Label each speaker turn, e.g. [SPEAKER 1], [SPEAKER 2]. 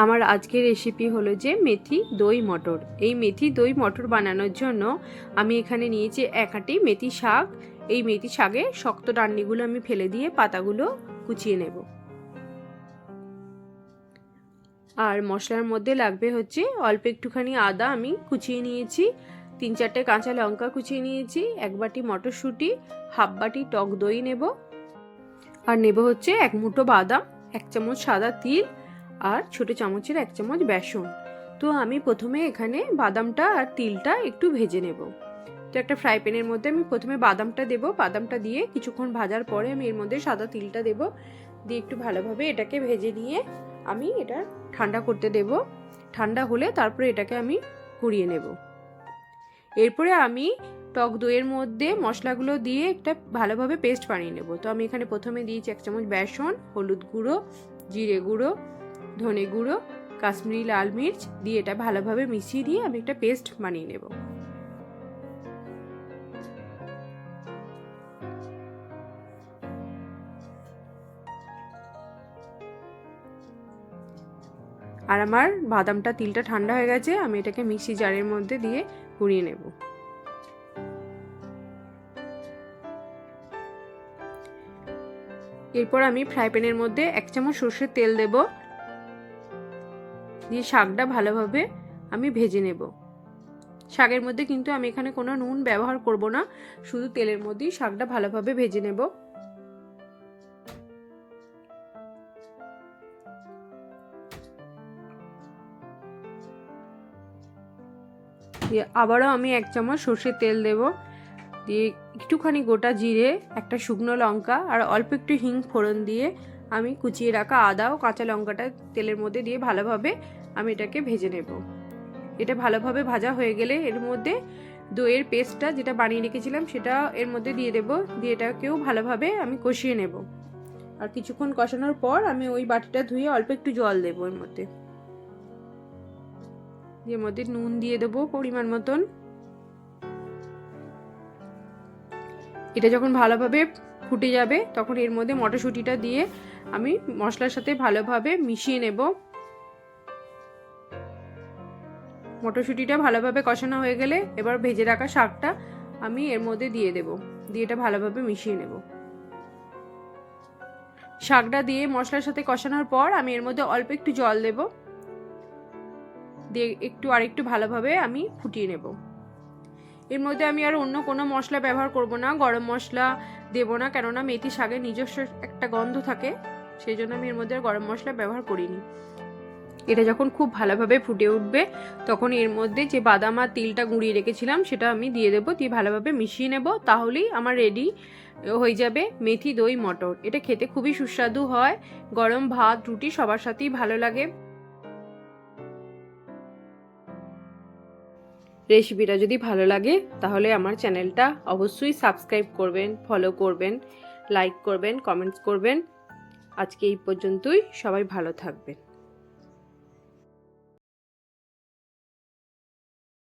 [SPEAKER 1] আমার আজকের রেসিপি হলো যে মেথি দই মটর। এই মেথি দই মটর বানানোর জন্য আমি এখানে নিয়েছি এক আঁটি মেথি শাক। এই মেথি শাকে শক্ত ডান্ডিগুলো আমি ফেলে দিয়ে পাতাগুলো কুচিয়ে নেব। আর মশলার মধ্যে লাগবে হচ্ছে অল্প একটুখানি আদা আমি কুচিয়ে নিয়েছি, 3-4টে কাঁচা লঙ্কা কুচিয়ে নিয়েছি, 1 বাটি মটরশুঁটি, হাফ বাটি টক দই নেব, আর নেব হচ্ছে 1 মুঠো বাদাম, 1 চামচ সাদা তিল, আর ছোট চামচের 1 চামচ বেসন। তো আমি প্রথমে এখানে বাদামটা আর তিলটা একটু ভেজে নেব। তো একটা ফ্রাই প্যানের মধ্যে আমি প্রথমে বাদামটা দেব, বাদামটা দিয়ে কিছুক্ষণ ভাজার পরে আমি এর মধ্যে সাদা তিলটা দেব, দিয়ে একটু ভালোভাবে এটাকে ভেজে নিয়ে আমি এটা ঠান্ডা করতে দেব। ঠান্ডা হলে তারপরে এটাকে আমি কুড়িয়ে নেব। এরপরে আমি টক দইয়ের মধ্যে মশলাগুলো দিয়ে একটা ভালোভাবে পেস্ট বানিয়ে নেব। তো আমি এখানে প্রথমে দিয়েছি 1 চামচ বেসন, হলুদ গুঁড়ো, জিরে গুঁড়ো, ধনে গুঁড়ো, কাশ্মীরি লাল মির্চ দিয়ে এটা ভালোভাবে মিশিয়ে দিয়ে আমি একটা পেস্ট বানিয়ে নেব। আর আমার বাদামটা তিলটা ঠান্ডা হয়ে গেছে, আমি এটাকে মিক্সি জারের মধ্যে দিয়ে গুঁড়িয়ে নেব। এরপর আমি ফ্রাই প্যানের মধ্যে 1 চামচ সরষের তেল দেব, দিয়ে শাকটা ভালোভাবে আমি ভেজে নেব। শাকের মধ্যে কিন্তু আমি এখানে কোনো নুন ব্যবহার করব না, শুধু তেলের মধ্যেই শাকটা ভালোভাবে ভেজে নেব। দিয়ে আবারও আমি 1 চামচ সরষের তেল দেব, দিয়ে একটুখানি গোটা জিরে, একটা শুকনো লঙ্কা আর অল্প একটু হিং ফোড়ন দিয়ে আমি কুচিয়ে রাখা আদা ও কাঁচা লঙ্কাটা তেলের মধ্যে দিয়ে ভালোভাবে আমি এটাকে ভেজে নেব। এটা ভালোভাবে ভাজা হয়ে গেলে এর মধ্যে দইয়ের পেস্টটা যেটা বানিয়ে রেখেছিলাম সেটা এর মধ্যে দিয়ে দেব, দিয়ে এটাকেও ভালোভাবে আমি কষিয়ে নেব। আর কিছুক্ষণ কষানোর পর আমি ওই বাটিটা ধুয়ে অল্প একটু জল দেবো এর মধ্যে, এর মধ্যে নুন দিয়ে দেবো পরিমাণ মতন। এটা যখন ভালোভাবে ফুটে যাবে তখন এর মধ্যে মটরশুঁটিটা দিয়ে আমি মশলার সাথে ভালোভাবে মিশিয়ে নেব। মটরশুঁটিটা ভালোভাবে কষানো হয়ে গেলে এবার ভেজে রাখা শাকটা আমি এর মধ্যে দিয়ে দেব, দিয়ে এটা ভালোভাবে মিশিয়ে নেব। শাকটা দিয়ে মশলার সাথে কষানোর পর আমি এর মধ্যে অল্প একটু জল দেব, দিয়ে আরেকটু ভালোভাবে আমি ফুটিয়ে নেব। এর মধ্যে আমি আর অন্য কোনো মশলা ব্যবহার করব না, গরম মশলা দেব না, কেননা মেথি শাকের নিজস্ব একটা গন্ধ থাকে, সেই জন্য আমি এর মধ্যে আর গরম মশলা ব্যবহার করিনি। এটা যখন খুব ভালোভাবে ফুটে উঠবে তখন এর মধ্যে যে বাদাম আর তিলটা গুঁড়িয়ে রেখেছিলাম সেটা আমি দিয়ে দেবো, দিয়ে ভালোভাবে মিশিয়ে নেব। তাহলেই আমার রেডি হয়ে যাবে মেথি দই মটর। এটা খেতে খুবই সুস্বাদু হয়, গরম ভাত রুটি সবার সাথেই ভালো লাগে। রেসিপিটা যদি ভালো লাগে তাহলে আমার চ্যানেলটা অবশ্যই সাবস্ক্রাইব করবেন, ফলো করবেন, লাইক করবেন, কমেন্টস করবেন। আজকে এই পর্যন্তই, সবাই ভালো থাকবেন।